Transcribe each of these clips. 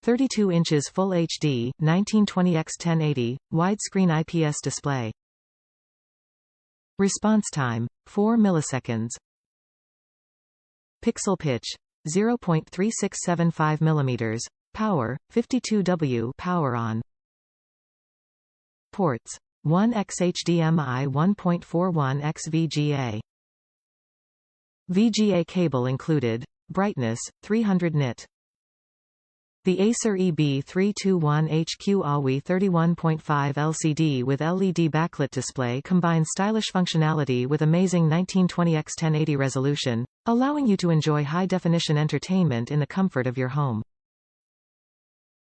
32 inches Full HD, 1920x1080, widescreen IPS display. Response time, 4 milliseconds. Pixel pitch, 0.3675 mm. Power, 52W power on. Ports, 1x HDMI 1.41x VGA. VGA cable included. Brightness, 300 nit. The Acer EB321HQ Awi 31.5 LCD with LED-backlit display combines stylish functionality with amazing 1920x1080 resolution, allowing you to enjoy high-definition entertainment in the comfort of your home.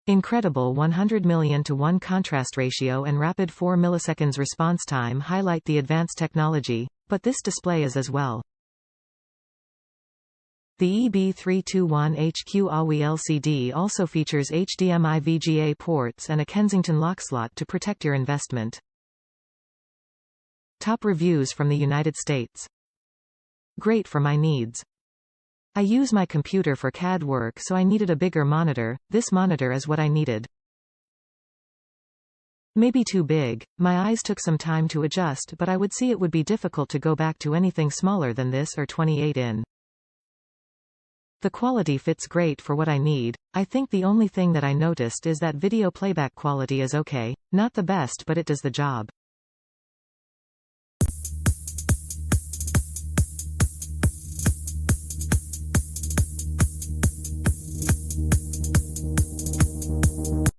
Incredible 100 million to 1 contrast ratio and rapid 4 milliseconds response time highlight the advanced technology, but this display is as well. The EB321HQ Awi LCD also features HDMI VGA ports and a Kensington lock slot to protect your investment. Top reviews from the United States. Great for my needs. I use my computer for CAD work, so I needed a bigger monitor. This monitor is what I needed. Maybe too big. My eyes took some time to adjust, but I would see it would be difficult to go back to anything smaller than this or 28 in. The quality fits great for what I need. I think the only thing that I noticed is that video playback quality is okay, not the best, but it does the job.